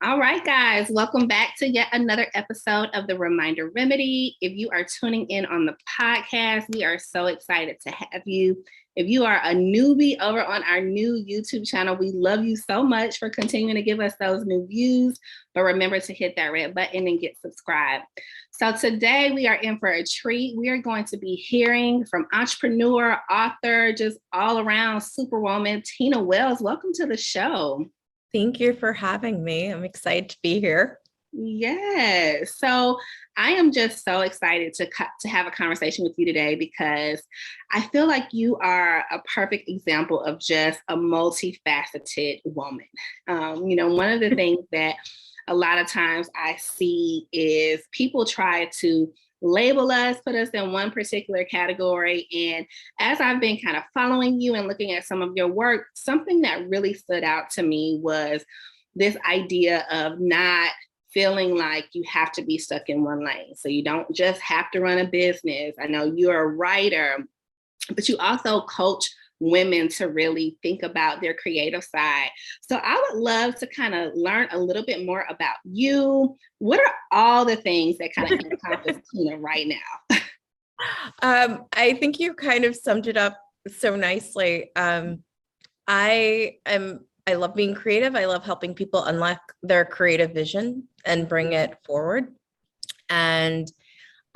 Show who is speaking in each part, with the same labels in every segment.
Speaker 1: All right, guys, welcome back to yet another episode of the Reminder Remedy. If you are tuning in on the podcast, we are so excited to have you. If you are a newbie over on our new YouTube channel, we love you so much for continuing to give us those new views. But remember to hit that red button and get subscribed. So today we are in for a treat. We are going to be hearing from entrepreneur, author, just all around superwoman, Tina Wells. Welcome to the show.
Speaker 2: Thank you for having me. I'm excited to be here.
Speaker 1: Yes. So I am just so excited to have a conversation with you today because I feel like you are a perfect example of just a multifaceted woman. One of the things that a lot of times I see is people try to label us, put us in one particular category. And as I've been kind of following you and looking at some of your work, something that really stood out to me was this idea of not feeling like you have to be stuck in one lane. So you don't just have to run a business. I know you're a writer, but you also coach women to really think about their creative side. So I would love to kind of learn a little bit more about you. What are all the things that kind of encompass Tina right now?
Speaker 2: I think you kind of summed it up so nicely. I love being creative. I love helping people unlock their creative vision and bring it forward. And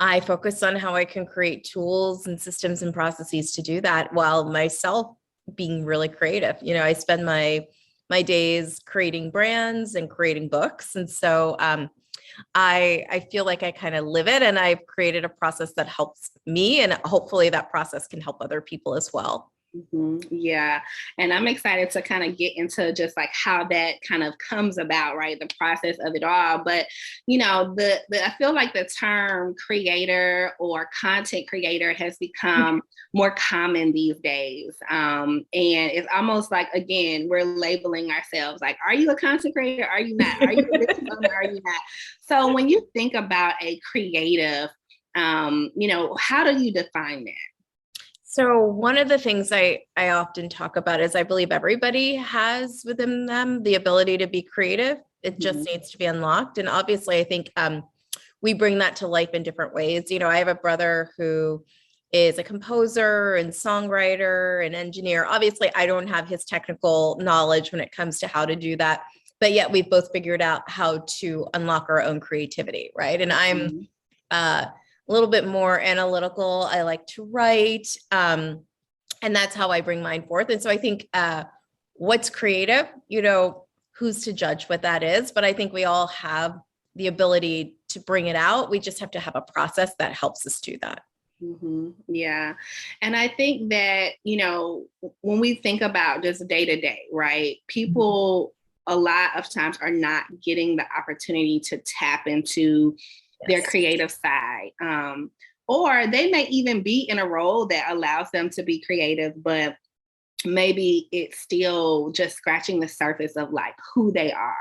Speaker 2: I focus on how I can create tools and systems and processes to do that while myself being really creative. I spend my days creating brands and creating books. And so I feel like I kind of live it, and I've created a process that helps me, and hopefully that process can help other people as well.
Speaker 1: Mm-hmm. Yeah. And I'm excited to kind of get into just like how that kind of comes about, right? The process of it all. But, I feel like the term creator or content creator has become more common these days. And it's almost like, again, we're labeling ourselves like, are you a content creator? Are you not? Are you a business owner? Are you not? So when you think about a creative, how do you define that?
Speaker 2: So one of the things I often talk about is I believe everybody has within them the ability to be creative. It just needs to be unlocked. And obviously, I think we bring that to life in different ways. I have a brother who is a composer and songwriter and engineer. Obviously, I don't have his technical knowledge when it comes to how to do that. But yet we've both figured out how to unlock our own creativity, right? And I'm a little bit more analytical. I like to write. And that's how I bring mine forth. And so I think what's creative, who's to judge what that is, but I think we all have the ability to bring it out. We just have to have a process that helps us do that.
Speaker 1: Mm-hmm. Yeah. And I think that, when we think about just day to day, right, people a lot of times are not getting the opportunity to tap into their creative side. Or they may even be in a role that allows them to be creative, but maybe it's still just scratching the surface of like who they are.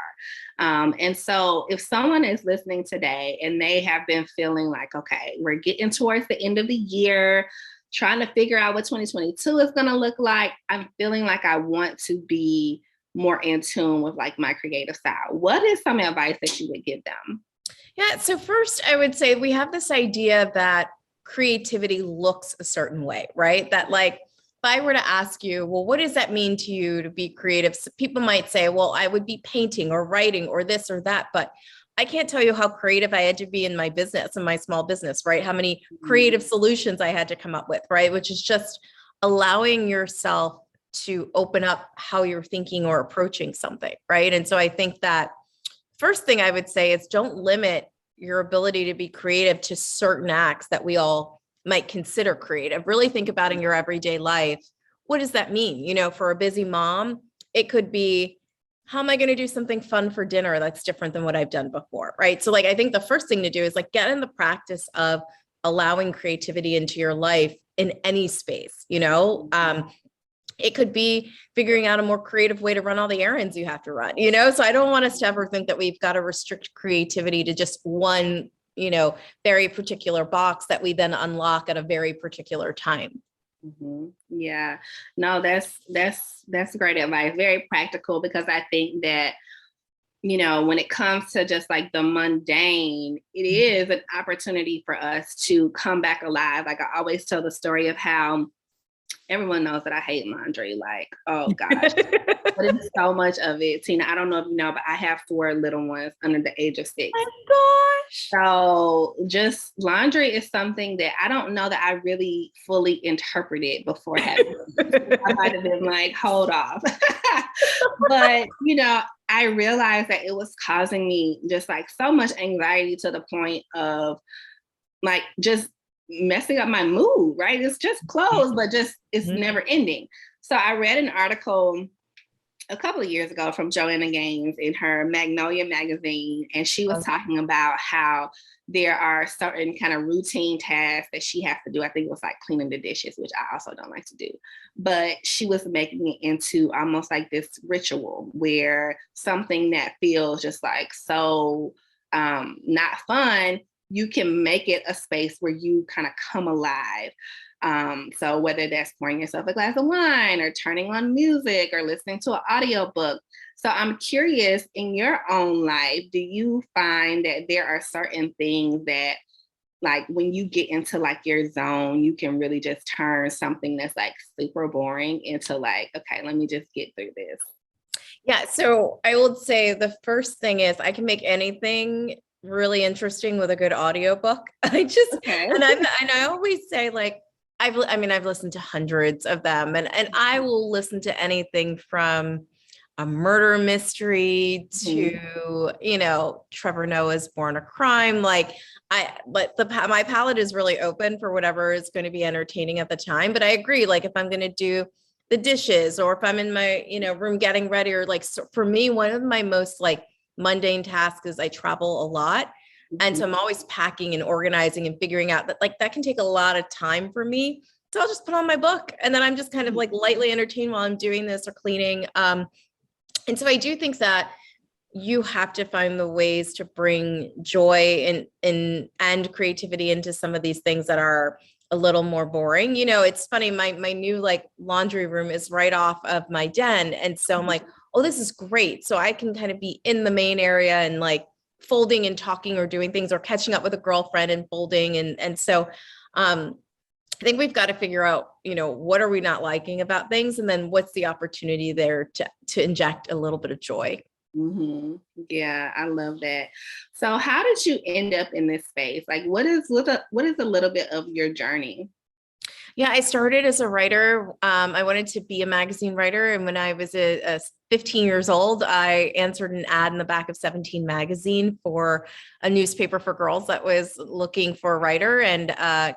Speaker 1: And so if someone is listening today and they have been feeling like, okay, we're getting towards the end of the year, trying to figure out what 2022 is going to look like, I'm feeling like I want to be more in tune with like my creative side. What is some advice that you would give them?
Speaker 2: Yeah. So first, I would say we have this idea that creativity looks a certain way, right? That like, if I were to ask you, well, what does that mean to you to be creative? So people might say, well, I would be painting or writing or this or that, but I can't tell you how creative I had to be in my business, in my small business, right? How many creative solutions I had to come up with, right? Which is just allowing yourself to open up how you're thinking or approaching something, right? And so I think that first thing I would say is don't limit your ability to be creative to certain acts that we all might consider creative. Really think about in your everyday life, what does that mean? For a busy mom, it could be, how am I going to do something fun for dinner that's different than what I've done before, right? So like, I think the first thing to do is like get in the practice of allowing creativity into your life in any space, It could be figuring out a more creative way to run all the errands you have to run, So I don't want us to ever think that we've got to restrict creativity to just one, very particular box that we then unlock at a very particular time.
Speaker 1: Mm-hmm. Yeah, no, that's That's great advice. Very practical, because I think that, you know, when it comes to just like the mundane, it is an opportunity for us to come back alive. Like I always tell the story of how everyone knows that I hate laundry. Like, oh gosh, but it's so much of it. Tina, I don't know if you know, but I have 4 little ones under the age of 6.
Speaker 2: Oh my gosh.
Speaker 1: So just laundry is something that I don't know that I really fully interpreted before having it. I might have been like, hold off. But, you know, I realized that it was causing me just like so much anxiety, to the point of like just messing up my mood, right? It's just clothes, but just it's never ending. So I read an article a couple of years ago from Joanna Gaines in her Magnolia magazine, and she was talking about how there are certain kind of routine tasks that she has to do. I think it was like cleaning the dishes, which I also don't like to do. But she was making it into almost like this ritual where something that feels just like so not fun, you can make it a space where you kind of come alive. So whether that's pouring yourself a glass of wine or turning on music or listening to an audiobook. So I'm curious, in your own life, do you find that there are certain things that, like when you get into like your zone, you can really just turn something that's like super boring into like, okay, let me just get through this?
Speaker 2: Yeah. So I would say the first thing is I can make anything really interesting with a good audiobook. And I always say, like, I've listened to hundreds of them, and I will listen to anything from a murder mystery to, you know, Trevor Noah's Born a Crime. Like my palette is really open for whatever is going to be entertaining at the time. But I agree, like if I'm going to do the dishes, or if I'm in my, you know, room getting ready, or like, so for me, one of my most like mundane tasks is I travel a lot. And so I'm always packing and organizing and figuring out that like that can take a lot of time for me. So I'll just put on my book, and then I'm just kind of like lightly entertained while I'm doing this or cleaning. And so I do think that you have to find the ways to bring joy and creativity into some of these things that are a little more boring. You know, it's funny, my new like laundry room is right off of my den. And so I'm like, oh, this is great. So I can kind of be in the main area and like folding and talking or doing things or catching up with a girlfriend and folding. And so I think we've got to figure out, you know, what are we not liking about things? And then what's the opportunity there to inject a little bit of joy?
Speaker 1: Mm-hmm. Yeah, I love that. So how did you end up in this space? Like what is a little bit of your journey?
Speaker 2: Yeah, I started as a writer. I wanted to be a magazine writer. And when I was 15 years old, I answered an ad in the back of 17 magazine for a newspaper for girls that was looking for a writer, and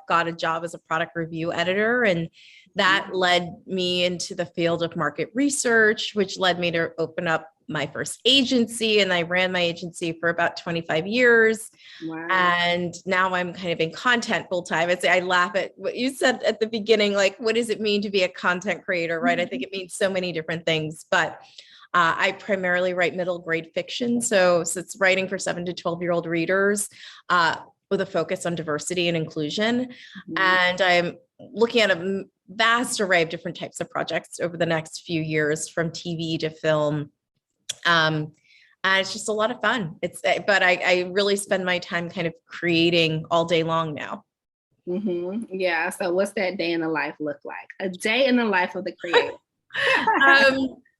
Speaker 2: got a job as a product review editor. And that led me into the field of market research, which led me to open up my first agency. And I ran my agency for about 25 years.
Speaker 1: Wow.
Speaker 2: And now I'm kind of in content full time. I laugh at what you said at the beginning, like, what does it mean to be a content creator, right? I think it means so many different things, but I primarily write middle grade fiction. So it's writing for 7 to 12-year-old readers with a focus on diversity and inclusion. And I'm looking at a vast array of different types of projects over the next few years, from TV to film. And it's just a lot of fun. But I really spend my time kind of creating all day long now.
Speaker 1: Yeah. So what's that day in the life look like? A day in the life of the creator.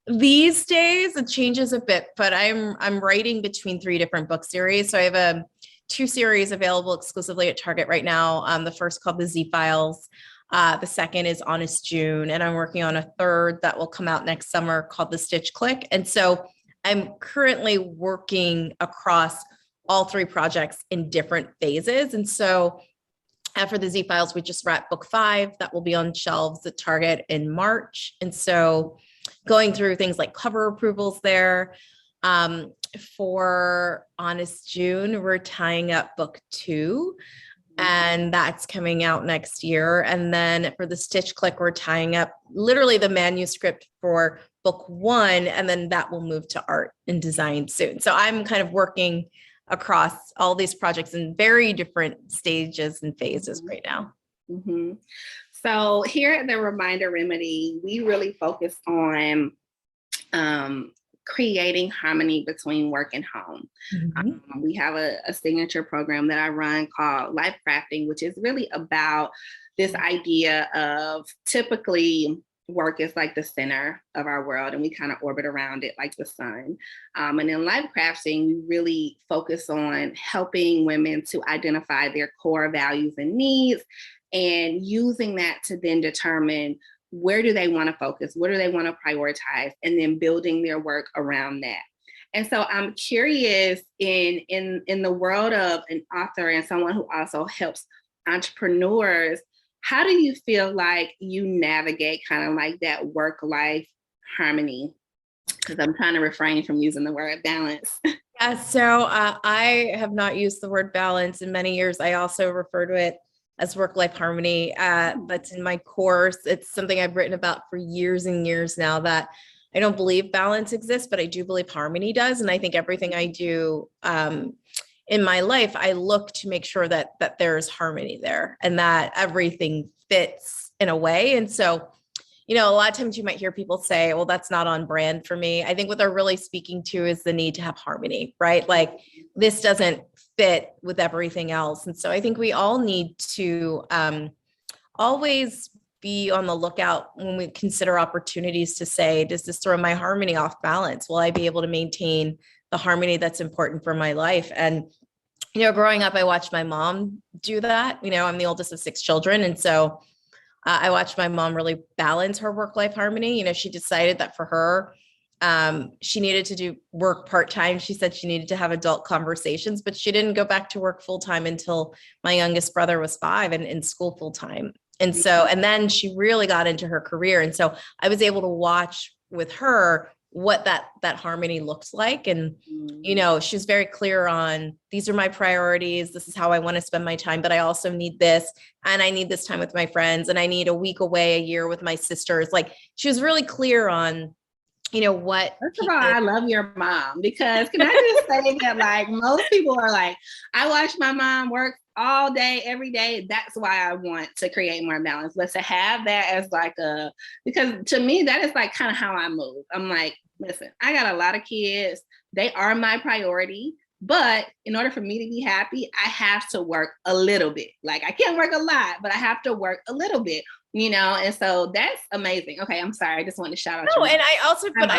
Speaker 2: These days it changes a bit, but I'm writing between 3 different book series. So I have 2 series available exclusively at Target right now. The first called the Z Files. The second is Honest June, and I'm working on a third that will come out next summer called The Stitch Click. And so I'm currently working across all 3 projects in different phases. And so for the Z Files, we just wrapped book 5 that will be on shelves at Target in March. And so going through things like cover approvals there. For Honest June, we're tying up book 2. And that's coming out next year. And then for the Stitch Click, we're tying up literally the manuscript for book 1, and then that will move to art and design soon. So I'm kind of working across all these projects in very different stages and phases right now.
Speaker 1: So here at the Reminder Remedy, we really focus on creating harmony between work and home. We have a signature program that I run called Lifecrafting, which is really about this idea of typically work is like the center of our world and we kind of orbit around it like the sun. And in Lifecrafting, we really focus on helping women to identify their core values and needs and using that to then determine where do they want to focus, what do they want to prioritize, and then building their work around that. And so I'm curious in the world of an author and someone who also helps entrepreneurs, how do you feel like you navigate kind of like that work-life harmony? Because I'm trying to refrain from using the word balance.
Speaker 2: Yeah, so I have not used the word balance in many years. I also refer to it as work-life harmony. That's in my course. It's something I've written about for years and years now, that I don't believe balance exists, but I do believe harmony does. And I think everything I do in my life, I look to make sure that there's harmony there and that everything fits in a way. And so, a lot of times you might hear people say, well, that's not on brand for me. I think what they're really speaking to is the need to have harmony, right? Like this doesn't fit with everything else. And so I think we all need to always be on the lookout when we consider opportunities to say, does this throw my harmony off balance? Will I be able to maintain the harmony that's important for my life? And, growing up, I watched my mom do that. I'm the oldest of 6 children. And so I watched my mom really balance her work-life harmony. She decided that for her, she needed to do work part-time. She said she needed to have adult conversations, but she didn't go back to work full-time until my youngest brother was 5 and in school full-time. And so, and then she really got into her career. And so I was able to watch with her what that harmony looks like. And, she was very clear on, these are my priorities. This is how I want to spend my time, but I also need this, and I need this time with my friends, and I need a week away a year with my sisters. Like she was really clear on, what.
Speaker 1: First of all, I love your mom, because can I just say that like most people are like, I watch my mom work all day, every day. That's why I want to create more balance. But to have that as like because to me, that is like kind of how I move. I'm like, listen, I got a lot of kids. They are my priority. But in order for me to be happy, I have to work a little bit. Like I can't work a lot, but I have to work a little bit, and so that's amazing. Okay, I'm sorry. I just wanted to shout out.
Speaker 2: No, and I also, but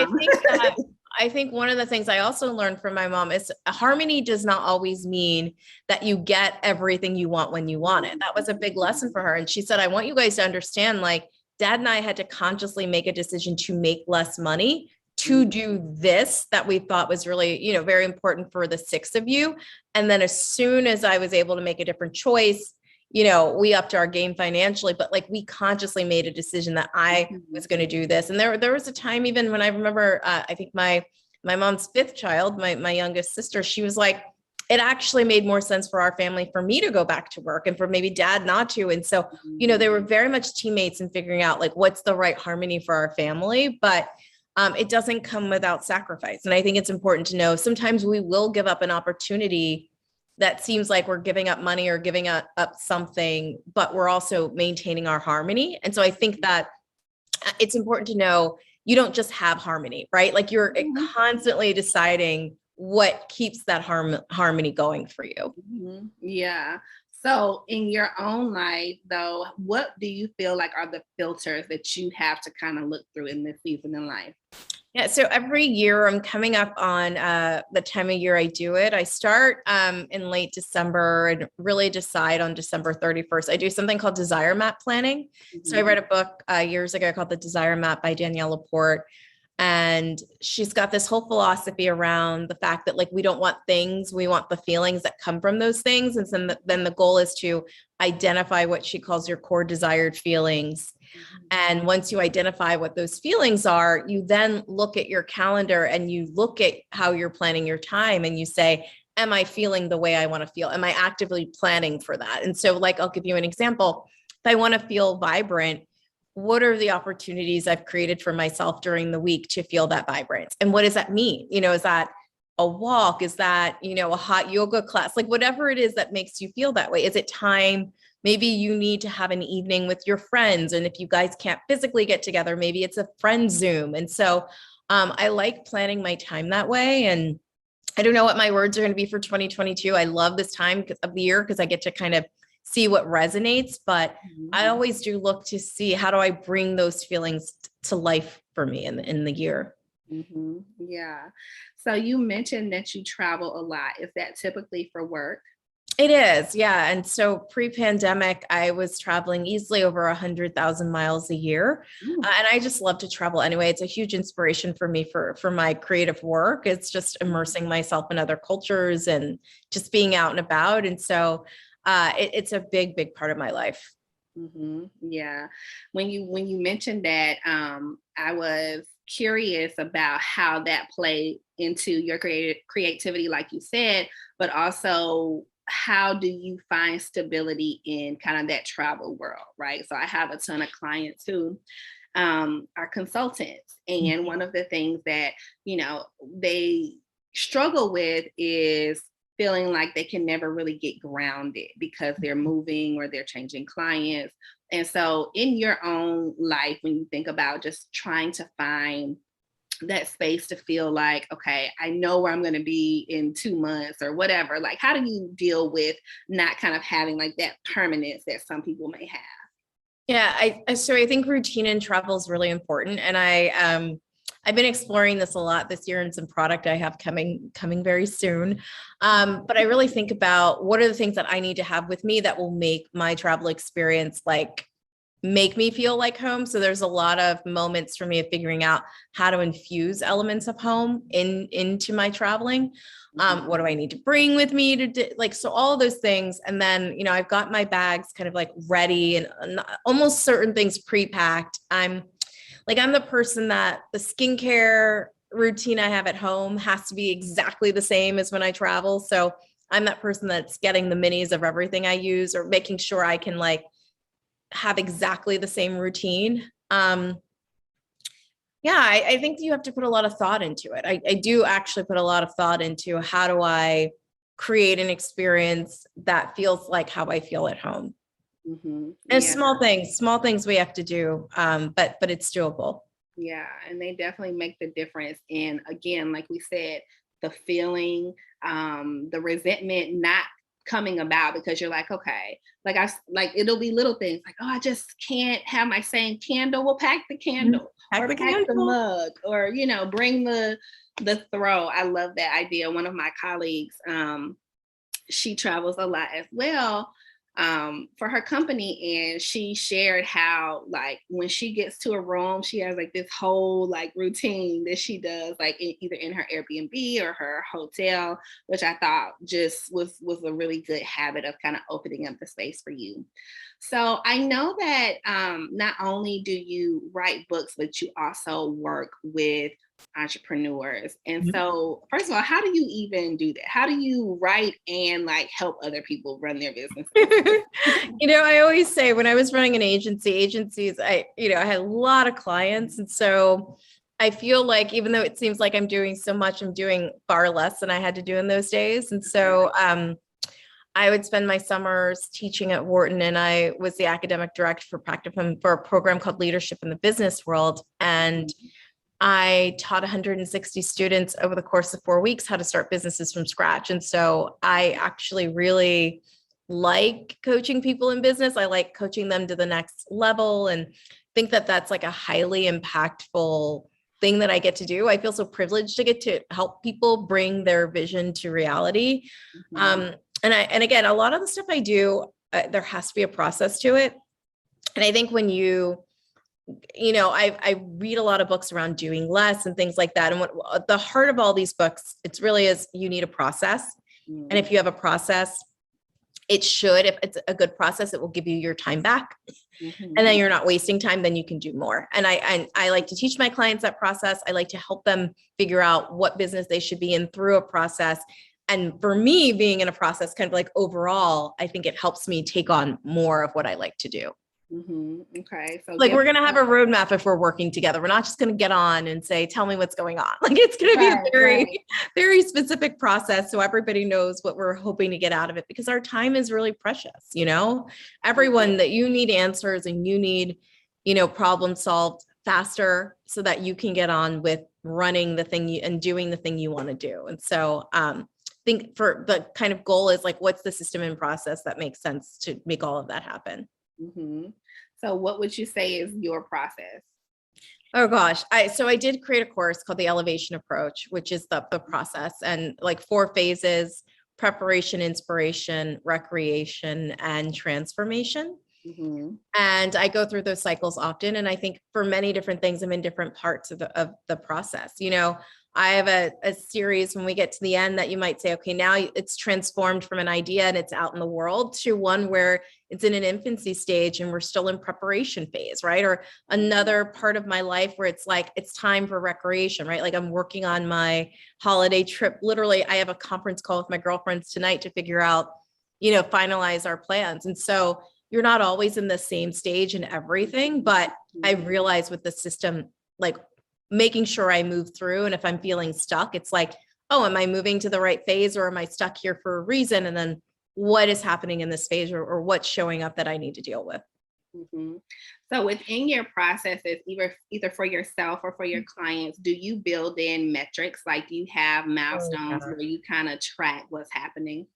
Speaker 2: I think one of the things I also learned from my mom is harmony does not always mean that you get everything you want when you want it. That was a big lesson for her. And she said, I want you guys to understand, like Dad and I had to consciously make a decision to make less money to do this that we thought was really, very important for the 6 of you. And then as soon as I was able to make a different choice, we upped our game financially, but like we consciously made a decision that I was going to do this. And there was a time even when I remember, I think my mom's 5th child, my youngest sister, she was like, it actually made more sense for our family for me to go back to work and for maybe Dad not to. And so, they were very much teammates in figuring out like what's the right harmony for our family, but it doesn't come without sacrifice. And I think it's important to know sometimes we will give up an opportunity that seems like we're giving up money or giving up something, but we're also maintaining our harmony. And so I think that it's important to know you don't just have harmony, right? Like you're constantly deciding what keeps that harmony going for you.
Speaker 1: Mm-hmm. Yeah. So in your own life, though, what do you feel like are the filters that you have to kind of look through in this season in life?
Speaker 2: Yeah, so every year I'm coming up on the time of year I do it. I start in late December and really decide on December 31st. I do something called desire map planning. Mm-hmm. So I read a book years ago called The Desire Map by Danielle Laporte. And she's got this whole philosophy around the fact that like, we don't want things, we want the feelings that come from those things. And then the goal is to identify what she calls your core desired feelings. And once you identify what those feelings are, you then look at your calendar and you look at how you're planning your time and you say, am I feeling the way I want to feel? Am I actively planning for that? And so like, I'll give you an example. If I want to feel vibrant, what are the opportunities I've created for myself during the week to feel that vibrance? And what does that mean? Is that a walk? Is that, a hot yoga class? Like whatever it is that makes you feel that way. Is it time maybe you need to have an evening with your friends. And if you guys can't physically get together, maybe it's a friend Zoom. And so I like planning my time that way. And I don't know what my words are going to be for 2022. I love this time of the year because I get to kind of see what resonates, but I always do look to see how do I bring those feelings to life for me in the year.
Speaker 1: Mm-hmm. Yeah. So you mentioned that you travel a lot. Is that typically for work?
Speaker 2: It is, yeah. And so pre-pandemic, I was traveling easily over 100,000 miles a year. And I just love to travel anyway. It's a huge inspiration for me for my creative work. It's just immersing myself in other cultures and just being out and about. And so it's a big, big part of my life.
Speaker 1: Mm-hmm. Yeah. When you mentioned that, I was curious about how that played into your creativity, like you said, but also how do you find stability in kind of that travel world, right? So I have a ton of clients who are consultants, and one of the things that they struggle with is feeling like they can never really get grounded because they're moving or they're changing clients. And so in your own life, when you think about just trying to find that space to feel like, okay, I know where I'm going to be in 2 months or whatever, like, how do you deal with not kind of having like that permanence that some people may have?
Speaker 2: Yeah, so I think routine in travel is really important. And I've been exploring this a lot this year in some product I have coming very soon. But I really think about what are the things that I need to have with me that will make my travel experience make me feel like home. So there's a lot of moments for me of figuring out how to infuse elements of home into my traveling. What do I need to bring with me to do, so all of those things. And then, I've got my bags kind of like ready and almost certain things pre-packed. I'm the person that the skincare routine I have at home has to be exactly the same as when I travel. So I'm that person that's getting the minis of everything I use or making sure I can have exactly the same routine. I think you have to put a lot of thought into it. I do actually put a lot of thought into how do I create an experience that feels like how I feel at home.
Speaker 1: Mm-hmm.
Speaker 2: And small things we have to do, but it's doable.
Speaker 1: Yeah, and they definitely make the difference. And again, like we said, the feeling, the resentment not coming about because you're like, okay, it'll be little things like, oh, I just can't have my same candle. We'll pack the candle, pack the mug, or bring the throw. I love that idea. One of my colleagues, she travels a lot as well, for her company, and she shared how when she gets to a room, she has this whole routine that she does either in her Airbnb or her hotel, which I thought just was a really good habit of kind of opening up the space for you. So I know that not only do you write books, but you also work with entrepreneurs. And so, first of all, how do you even do that? How do you write and help other people run their business?
Speaker 2: I always say when I was running an agencies, I had a lot of clients. And so I feel like even though it seems like I'm doing so much, I'm doing far less than I had to do in those days. And so I would spend my summers teaching at Wharton, and I was the academic director for practicum for a program called Leadership in the Business World. And I taught 160 students over the course of 4 weeks how to start businesses from scratch. And so I actually really like coaching people in business. I like coaching them to the next level and think that that's a highly impactful thing that I get to do. I feel so privileged to get to help people bring their vision to reality. And again, a lot of the stuff I do, there has to be a process to it. And I think when I read a lot of books around doing less and things like that. And what the heart of all these books, it's really is you need a process. And if you have a process, if it's a good process, it will give you your time back. And then you're not wasting time, then you can do more. And I like to teach my clients that process. I like to help them figure out what business they should be in through a process. And for me, being in a process kind of overall, I think it helps me take on more of what I like to do.
Speaker 1: Okay. So
Speaker 2: Like we're going to have a roadmap if we're working together. We're not just going to get on and say, tell me what's going on. Like it's going to be a very, very specific process. So everybody knows what we're hoping to get out of it, because our time is really precious. Everyone that you need answers and you need, problem solved faster so that you can get on with running the thing and doing the thing you want to do. And so, think for the kind of goal is like, what's the system and process that makes sense to make all of that happen?
Speaker 1: So what would you say is your process?
Speaker 2: Oh gosh. I did create a course called the Elevation Approach, which is the process, and like 4 phases: preparation, inspiration, recreation, and transformation. And I go through those cycles often. And I think for many different things, I'm in different parts of the process. I have a series when we get to the end that you might say, okay, now it's transformed from an idea and it's out in the world to one where it's in an infancy stage and we're still in preparation phase, right? Or another part of my life where it's like, it's time for recreation, right? Like I'm working on my holiday trip. Literally, I have a conference call with my girlfriends tonight to figure out, finalize our plans. And so you're not always in the same stage in everything, but I realize with the system, like making sure I move through. And if I'm feeling stuck, it's like, oh, am I moving to the right phase, or am I stuck here for a reason? And then what is happening in this phase, or what's showing up that I need to deal with?
Speaker 1: So within your processes, either for yourself or for your clients, do you build in metrics? Like, do you have milestones where you kind of track what's happening?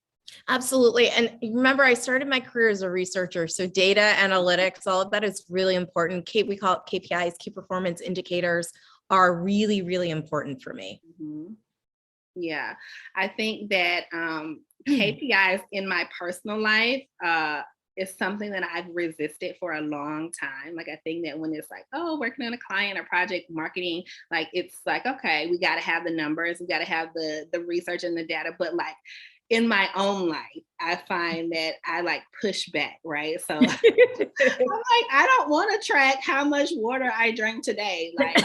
Speaker 2: Absolutely. And remember, I started my career as a researcher. So data analytics, all of that is really important. We call it KPIs, key performance indicators, are really, really important for me.
Speaker 1: Yeah. I think that KPIs in my personal life is something that I've resisted for a long time. Like, I think that when it's like, oh, working on a client or project marketing, like, it's like, okay, we got to have the numbers, we got to have the research and the data. But like, in my own life, I find that I like push back, right? So I'm like, I don't want to track how much water I drank today. Like,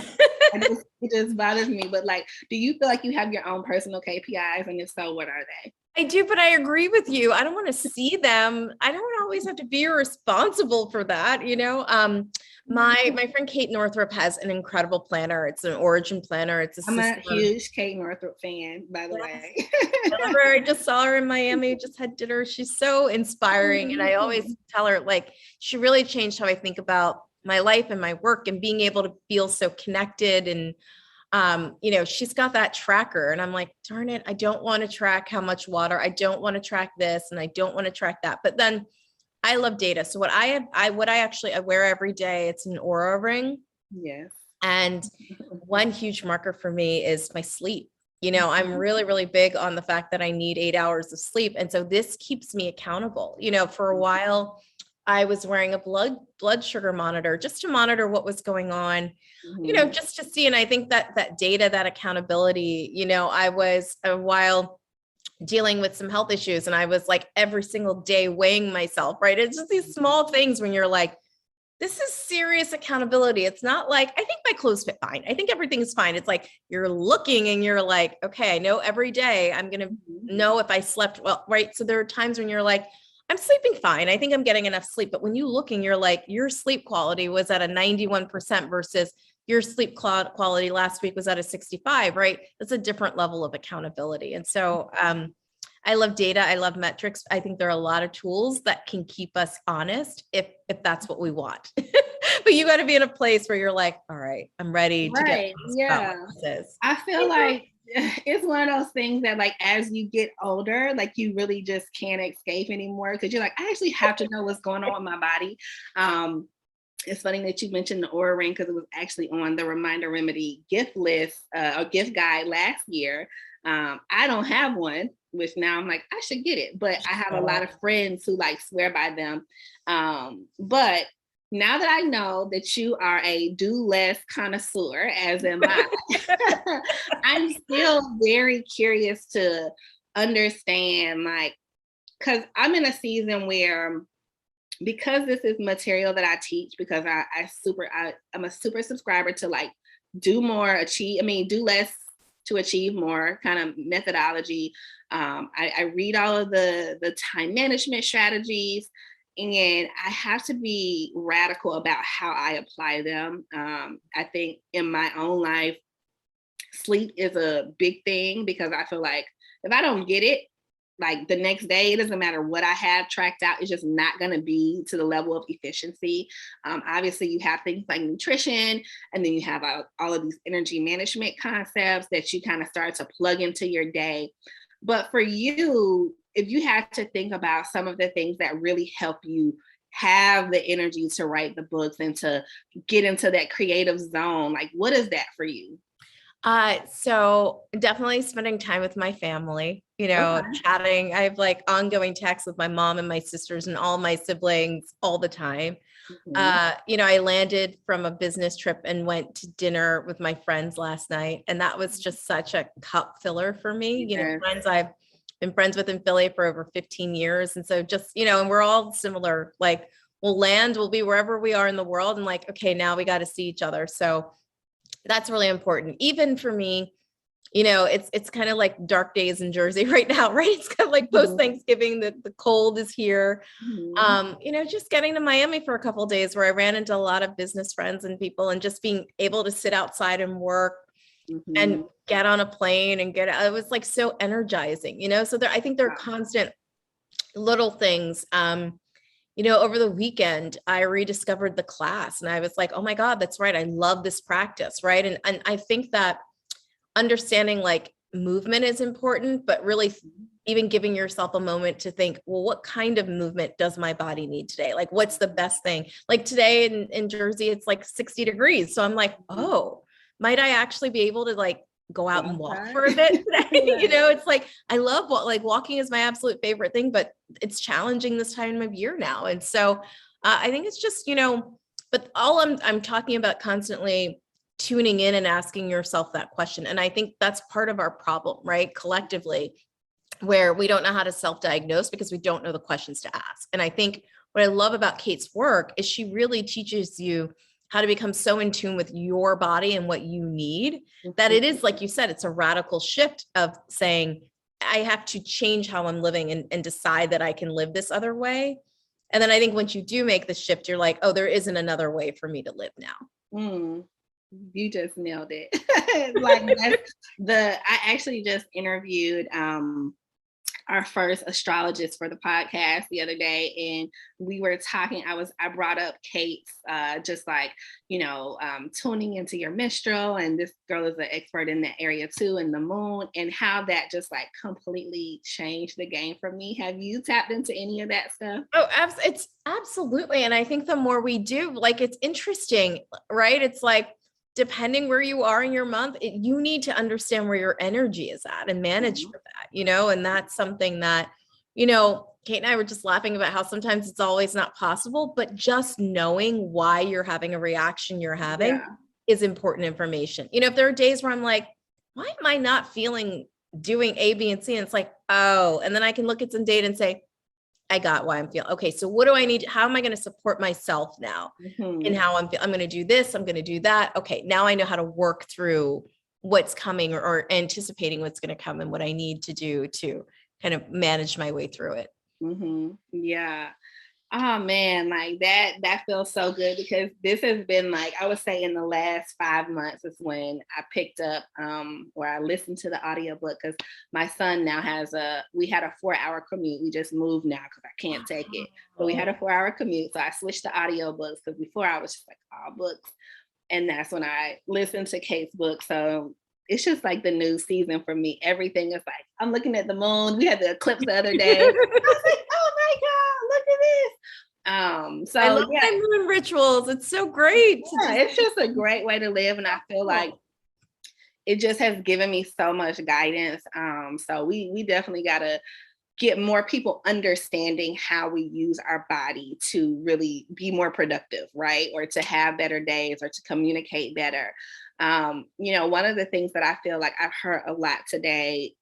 Speaker 1: it just bothers me. But like, do you feel like you have your own personal KPIs? And if so, what are they?
Speaker 2: I do, but I agree with you. I don't want to see them. I don't always have to be responsible for that. My friend Kate Northrup has an incredible planner. It's an origin planner.
Speaker 1: I'm a huge Kate Northrup fan, by the way.
Speaker 2: I love her. I just saw her in Miami, just had dinner. She's so inspiring. And I always tell her, like, she really changed how I think about my life and my work and being able to feel so connected. And she's got that tracker, and I'm like, darn it, I don't want to track how much water, I don't want to track this, and I don't want to track that. But then I love data. So what I wear every day, it's an Aura ring.
Speaker 1: Yes.
Speaker 2: And one huge marker for me is my sleep. I'm really, really big on the fact that I need 8 hours of sleep. And so this keeps me accountable. For a while, I was wearing a blood sugar monitor just to monitor what was going on, just to see. And I think that data, that accountability, I was a while dealing with some health issues, and I was like every single day weighing myself, right? It's just these small things when you're like, this is serious accountability. It's not like, I think my clothes fit fine, I think everything is fine. It's like you're looking and you're like, okay, I know every day I'm going to know if I slept well, right? So there are times when you're like, I'm sleeping fine, I think I'm getting enough sleep. But when you looking, you're like, your sleep quality was at a 91% versus your sleep quality last week was at a 65, right? That's a different level of accountability. And so I love data. I love metrics. I think there are a lot of tools that can keep us honest if that's what we want. But you got to be in a place where you're like, all right, I'm ready to get this.
Speaker 1: I feel like it's one of those things that, like, as you get older, like, you really just can't escape anymore, because you're like, I actually have to know what's going on with my body. It's funny that you mentioned the Aura ring, because it was actually on the Reminder Remedy gift list or gift guide last year. I don't have one, which now I'm like, I should get it. But I have a lot of friends who like swear by them. But now that I know that you are a do less connoisseur, as am I, I'm still very curious to understand, like, because I'm in a season where, because this is material that I teach, because I'm a super subscriber to like do less to achieve more kind of methodology. I read all of the time management strategies, And I have to be radical about how I apply them. I think in my own life, sleep is a big thing because I feel like if I don't get it, like the next day, it doesn't matter what I have tracked out, it's just not going to be to the level of efficiency. Obviously, you have things like nutrition, and then you have all of these energy management concepts that you kind of start to plug into your day. But for you, if you had to think about some of the things that really help you have the energy to write the books and to get into that creative zone, like what is that for you?
Speaker 2: So definitely spending time with my family,
Speaker 1: Okay.
Speaker 2: chatting. I have like ongoing texts with my mom and my sisters and all my siblings all the time.
Speaker 1: Mhm.
Speaker 2: I landed from a business trip and went to dinner with my friends last night. And that was just such a cup filler for me.
Speaker 1: Yes.
Speaker 2: Friends I've been friends with in Philly for over 15 years. And so just, and we're all similar, like we'll be wherever we are in the world. And like, okay, now we got to see each other. So that's really important. Even for me, it's kind of like dark days in Jersey right now, right? It's kind of like post Thanksgiving, the cold is here.
Speaker 1: Mhm.
Speaker 2: Just getting to Miami for a couple of days where I ran into a lot of business friends and people, and just being able to sit outside and work and
Speaker 1: Mhm.
Speaker 2: get on a plane and it was like so energizing, so I think there are constant little things. Over the weekend, I rediscovered the class and I was like, oh my God, that's right. I love this practice. Right. And I think that understanding like movement is important, but really even giving yourself a moment to think, well, what kind of movement does my body need today? Like, what's the best thing? Like today in Jersey, it's like 60 degrees. So I'm like, oh, might I actually be able to like go out and walk for a bit today? It's like, I love walking is my absolute favorite thing, but it's challenging this time of year now. And so I think it's just, but all I'm talking about constantly tuning in and asking yourself that question. And I think that's part of our problem, right? Collectively, where we don't know how to self-diagnose because we don't know the questions to ask. And I think what I love about Kate's work is she really teaches you how to become so in tune with your body and what you need, that it is, like you said, it's a radical shift of saying, I have to change how I'm living and decide that I can live this other way. And then I think once you do make the shift, you're like, oh, there isn't another way for me to live now.
Speaker 1: Mm. You just nailed it. Like I actually just interviewed our first astrologist for the podcast the other day, and we were talking. I brought up Kate's just like tuning into your menstrual, and this girl is an expert in that area too, and the moon, and how that just like completely changed the game for me. Have you tapped into any of that stuff?
Speaker 2: Oh, it's absolutely. And I think the more we do, like, it's interesting, right? It's like, depending where you are in your month, you need to understand where your energy is at and manage for that, and that's something that, Kate and I were just laughing about how sometimes it's always not possible, but just knowing why you're having a reaction you're having is important information. If there are days where I'm like, why am I not feeling doing A, B, and C? And it's like, oh, and then I can look at some data and say, I got why I'm feeling. Okay, so what do I need? How am I going to support myself now? And how I'm going to do this, I'm going to do that. Okay, now I know how to work through what's coming or anticipating what's going to come and what I need to do to kind of manage my way through it.
Speaker 1: Yeah. Oh man, like that feels so good because this has been like, I would say in the last 5 months is when I picked up where I listened to the audiobook, because my son now we had a 4-hour commute. We just moved now because I can't take it. But we had a 4-hour commute. So I switched to audiobooks because before I was just like all books. And that's when I listened to Kate's book. So it's just like the new season for me. Everything is like, I'm looking at the moon. We had the eclipse the other day. I was like, oh my God, look at this.
Speaker 2: I love my moon rituals. It's so great.
Speaker 1: It's just a great way to live. And I feel like it just has given me so much guidance. So we definitely gotta get more people understanding how we use our body to really be more productive, right? Or to have better days or to communicate better. One of the things that I feel like I've heard a lot today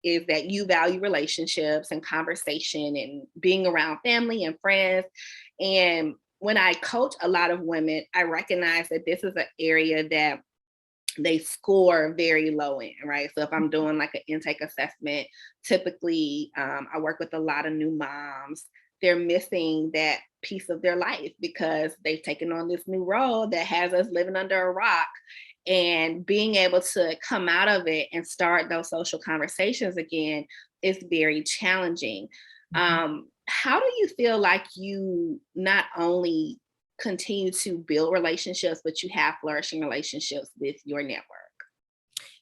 Speaker 1: is that you value relationships and conversation and being around family and friends. And when I coach a lot of women, I recognize that this is an area that they score very low in, right? So if I'm doing like an intake assessment, typically I work with a lot of new moms. they're missing that piece of their life because they've taken on this new role that has us living under a rock. And being able to come out of it and start those social conversations again is very challenging. How do you feel like you not only continue to build relationships, but you have flourishing relationships with your network?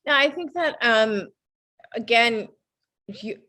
Speaker 2: Now, I think that, again,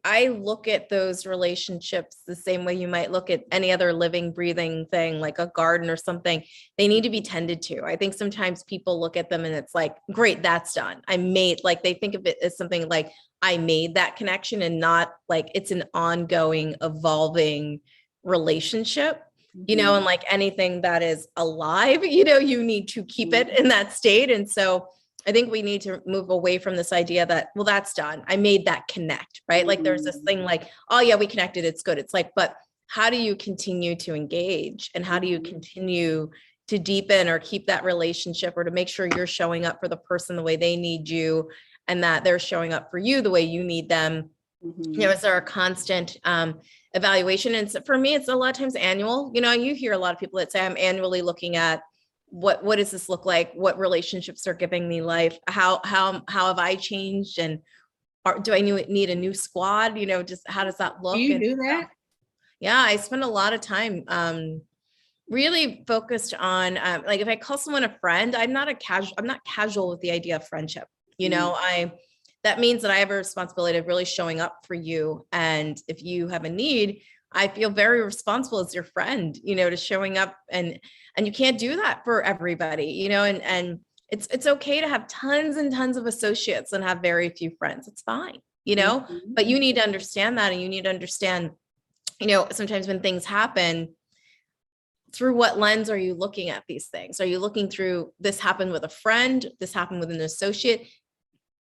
Speaker 2: I look at those relationships the same way you might look at any other living, breathing thing, like a garden or something. They need to be tended to. I think sometimes people look at them and it's like, great, that's done. I made, like, they think of it as something like I made that connection, and not like it's an ongoing, evolving relationship, you know, and like anything that is alive, you know, you need to keep it in that state. And so I think we need to move away from this idea that, well, that's done. I made that connect, right? Like there's this thing like, oh yeah, we connected, it's good. It's like, but how do you continue to engage, and how do you continue to deepen or keep that relationship, or to make sure you're showing up for the person the way they need you, and that they're showing up for you the way you need them? You know, is there a constant evaluation? And so for me, it's a lot of times annual. You know, you hear a lot of people that say, I'm annually looking at what does this look like? What relationships are giving me life? How have I changed? And do I need a new squad? You know, just how does that look?
Speaker 1: Do you do that?
Speaker 2: Yeah, I spend a lot of time really focused on like if I call someone a friend, I'm not casual with the idea of friendship. You know, that means that I have a responsibility of really showing up for you. And if you have a need, I feel very responsible as your friend, you know, to showing up, and you can't do that for everybody, you know, and it's okay to have tons and tons of associates and have very few friends. It's fine, you know, but you need to understand that. And you need to understand, you know, sometimes when things happen, through what lens are you looking at these things? Are you looking through, this happened with a friend, this happened with an associate?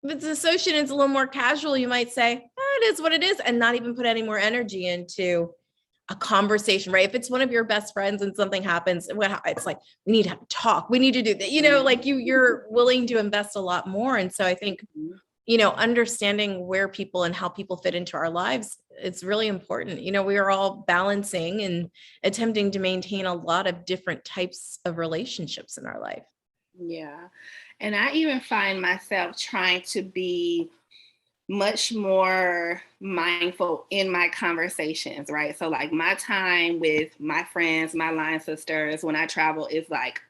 Speaker 2: If it's an associate, it's a little more casual, you might say, oh, it is what it is, and not even put any more energy into a conversation, right? If it's one of your best friends and something happens, it's like, we need to talk, we need to do that, you know, like you're willing to invest a lot more. And so I think, you know, understanding where people and how people fit into our lives, it's really important. You know, we are all balancing and attempting to maintain a lot of different types of relationships in our life.
Speaker 1: Yeah. And I even find myself trying to be much more mindful in my conversations, right? So like my time with my friends, my line sisters, when I travel is like,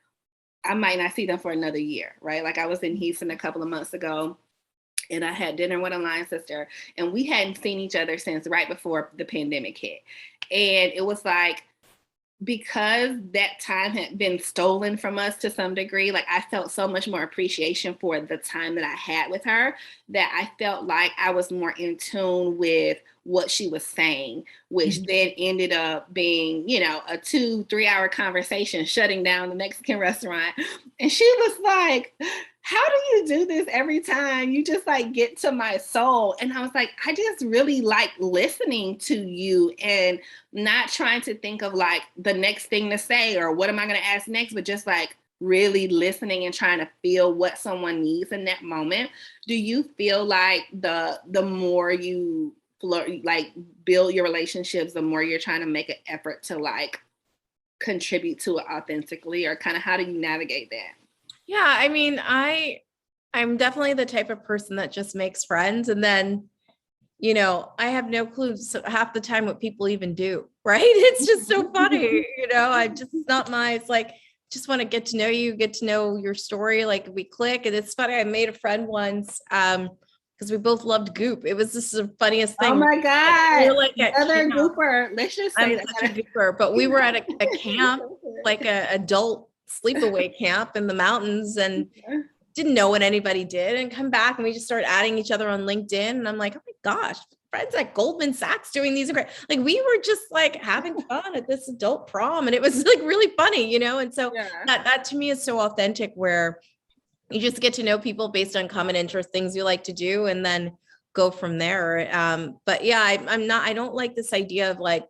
Speaker 1: I might not see them for another year, right? Like I was in Houston a couple of months ago, and I had dinner with a line sister, and we hadn't seen each other since right before the pandemic hit. And it was like, because that time had been stolen from us to some degree, like I felt so much more appreciation for the time that I had with her, that I felt like I was more in tune with what she was saying, which then ended up being, you know, a 2-3 hour conversation, shutting down the Mexican restaurant. And she was like, how do you do this every time? You just like get to my soul. And I was like, I just really like listening to you and not trying to think of like the next thing to say or what am I going to ask next, but just like really listening and trying to feel what someone needs in that moment. Do you feel like the more you like build your relationships, the more you're trying to make an effort to like contribute to it authentically, or kind of how do you navigate that?
Speaker 2: Yeah, I mean, I'm definitely the type of person that just makes friends, and then, you know, I have no clue half the time what people even do, right? It's just so funny, you know, it's like, just want to get to know you, get to know your story, like we click. And it's funny, I made a friend once, because we both loved Goop. It was just the funniest thing.
Speaker 1: Oh my God.
Speaker 2: We were like
Speaker 1: another gooper. Let's just say
Speaker 2: I'm such a gooper, but we were at a camp, like a adult sleepaway camp in the mountains, and didn't know what anybody did, and come back and we just started adding each other on LinkedIn. And I'm like, oh my gosh, friends at Goldman Sachs doing these great, like we were just like having fun at this adult prom, and it was like really funny, you know? And so that to me is so authentic, where you just get to know people based on common interests, things you like to do, and then go from there. But yeah, I don't like this idea of like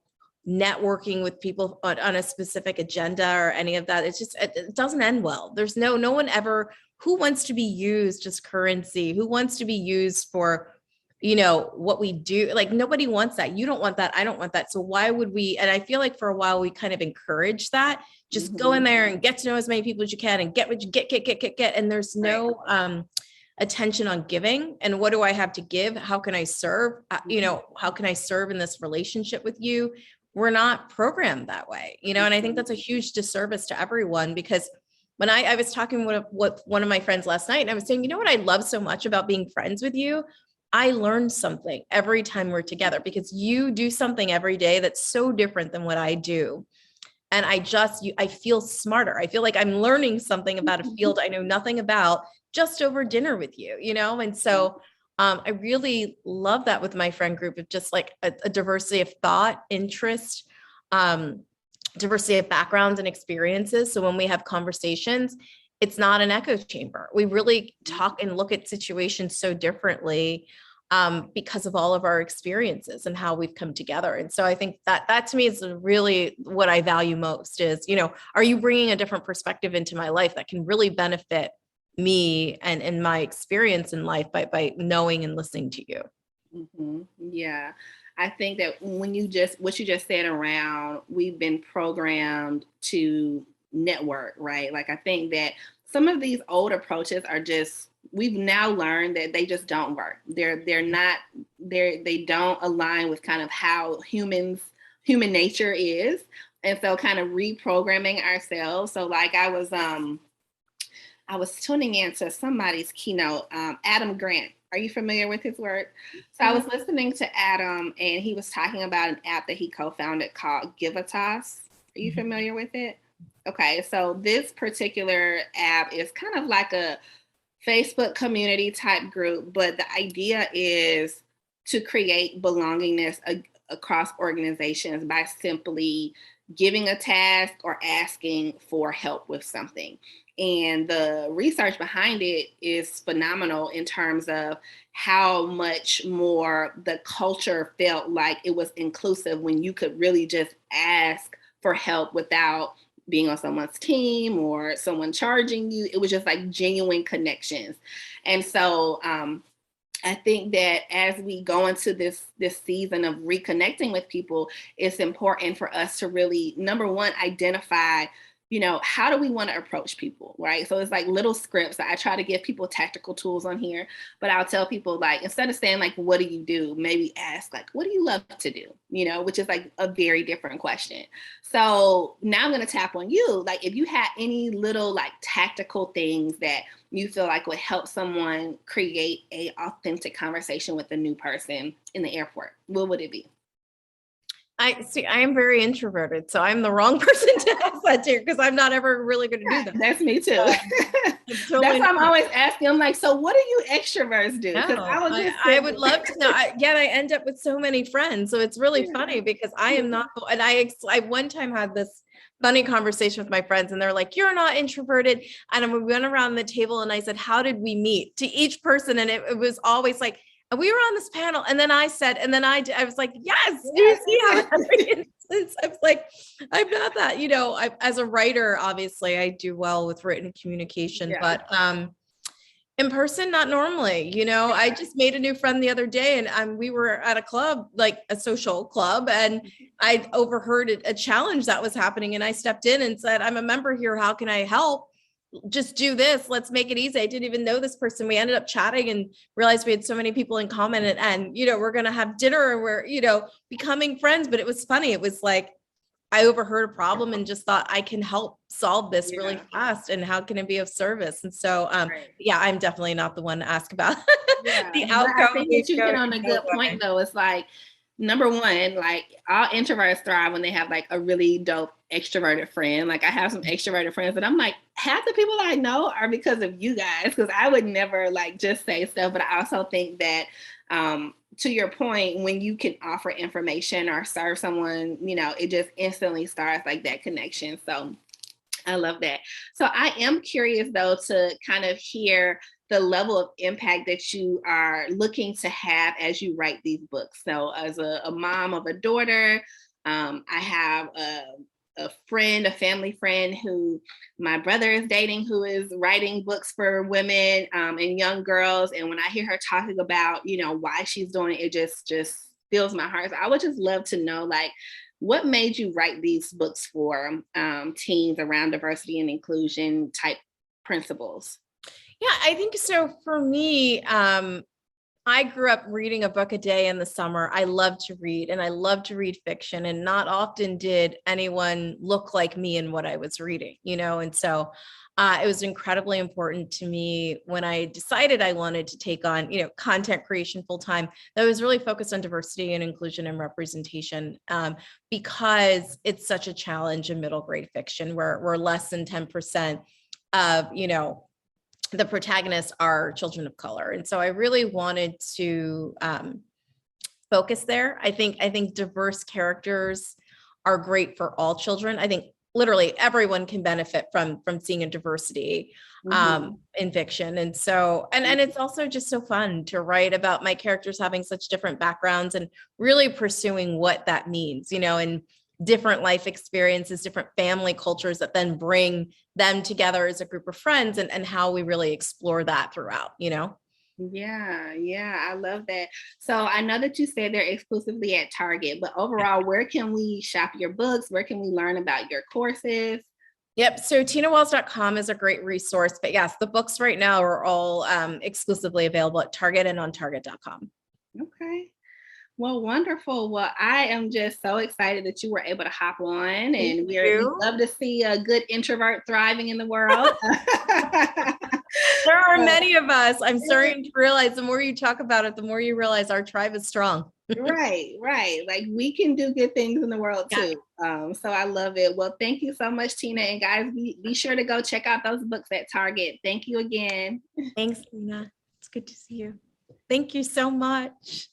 Speaker 2: networking with people on a specific agenda or any of that. It's just, it doesn't end well. There's no one ever who wants to be used as currency, who wants to be used for what we do. Like nobody wants that. You don't want that. I don't want that. So why would we? And I feel like for a while we kind of encourage that. Just go in there and get to know as many people as you can and get what you get. And there's no attention on giving. And what do I have to give? How can I serve? How can I serve in this relationship with you? We're not programmed that way, and I think that's a huge disservice to everyone, because when I was talking with one of my friends last night, and I was saying, what I love so much about being friends with you? I learn something every time we're together, because you do something every day that's so different than what I do. And I feel smarter. I feel like I'm learning something about a field I know nothing about just over dinner with you, And so I really love that with my friend group, of just like a diversity of thought, interest, diversity of backgrounds and experiences. So when we have conversations, it's not an echo chamber. We really talk and look at situations so differently because of all of our experiences and how we've come together. And so I think that to me is really what I value most is, are you bringing a different perspective into my life that can really benefit me and my experience in life by knowing and listening to you?
Speaker 1: Yeah. I think that what you just said around, we've been programmed to network, right? Like, I think that some of these old approaches we've now learned that they just don't work. They don't align with kind of how human nature is. And so kind of reprogramming ourselves. So like I was tuning into somebody's keynote, Adam Grant. Are you familiar with his work? So I was listening to Adam, and he was talking about an app that he co-founded called Givitas. Are you familiar with it? Okay, so this particular app is kind of like a Facebook community type group, but the idea is to create belongingness across organizations by simply giving a task or asking for help with something. And the research behind it is phenomenal in terms of how much more the culture felt like it was inclusive when you could really just ask for help without being on someone's team or someone charging you. It was just like genuine connections. And so I think that as we go into this season of reconnecting with people, it's important for us to really, number one, identify, how do we want to approach people, right? So it's like little scripts. I try to give people tactical tools on here, but I'll tell people, like, instead of saying like, what do you do? Maybe ask like, what do you love to do? Which is like a very different question. So now I'm going to tap on you. Like, if you had any little like tactical things that you feel like would help someone create a authentic conversation with a new person in the airport, what would it be?
Speaker 2: I am very introverted, so I'm the wrong person to ask that to, because I'm not ever really going to do that.
Speaker 1: That's me too. That's why I'm always asking. I'm like, so what do you extroverts do? Because
Speaker 2: I would love to know. I end up with so many friends, so it's really funny because I am not. And I one time had this funny conversation with my friends, and they're like, "You're not introverted." And we went around the table, and I said, "How did we meet?" to each person, and it was always like, we were on this panel, and then I said, and then I was like, yes, do you see how every instance, I was like, I'm not that, as a writer, obviously I do well with written communication, but in person, not normally, I just made a new friend the other day, and we were at a club, like a social club, and I overheard a challenge that was happening, and I stepped in and said, I'm a member here. How can I help? Just do this. Let's make it easy. I didn't even know this person. We ended up chatting and realized we had so many people in common, and we're going to have dinner, and we're, becoming friends. But it was funny. It was like, I overheard a problem and just thought I can help solve this really fast. And how can it be of service? And so, I'm definitely not the one to ask about the outcome.
Speaker 1: I think that you hit on a good point though. It's like, number one, like all introverts thrive when they have like a really dope extroverted friend. Like I have some extroverted friends and I'm like, half the people I know are because of you guys, because I would never like just say stuff. But I also think that to your point, when you can offer information or serve someone, it just instantly starts like that connection. So I love that. So I am curious though to kind of hear the level of impact that you are looking to have as you write these books. So as a mom of a daughter, I have a friend, a family friend who my brother is dating, who is writing books for women and young girls. And when I hear her talking about, why she's doing it, it just fills my heart. So I would just love to know, like, what made you write these books for teens around diversity and inclusion type principles?
Speaker 2: Yeah, I think so. For me, I grew up reading a book a day in the summer. I love to read, and I love to read fiction, and not often did anyone look like me in what I was reading, and so it was incredibly important to me when I decided I wanted to take on, content creation full time, that was really focused on diversity and inclusion and representation, because it's such a challenge in middle grade fiction where we're less than 10% of, the protagonists are children of color. And so I really wanted to focus there. I think diverse characters are great for all children. I think literally everyone can benefit from seeing a diversity in fiction. And so, and it's also just so fun to write about my characters having such different backgrounds and really pursuing what that means, and different life experiences, different family cultures that then bring them together as a group of friends, and how we really explore that throughout,
Speaker 1: Yeah, I love that. So I know that you said they're exclusively at Target, but overall, where can we shop your books? Where can we learn about your courses?
Speaker 2: Yep. So tinawells.com is a great resource, but yes, the books right now are all exclusively available at Target and on target.com.
Speaker 1: Okay. Well, wonderful. Well, I am just so excited that you were able to hop on, and we love to see a good introvert thriving in the world.
Speaker 2: There are many of us. I'm starting to realize the more you talk about it, the more you realize our tribe is strong.
Speaker 1: Right. Like, we can do good things in the world too. So I love it. Well, thank you so much, Tina. And guys, be sure to go check out those books at Target. Thank you again.
Speaker 2: Thanks, Lena. It's good to see you. Thank you so much.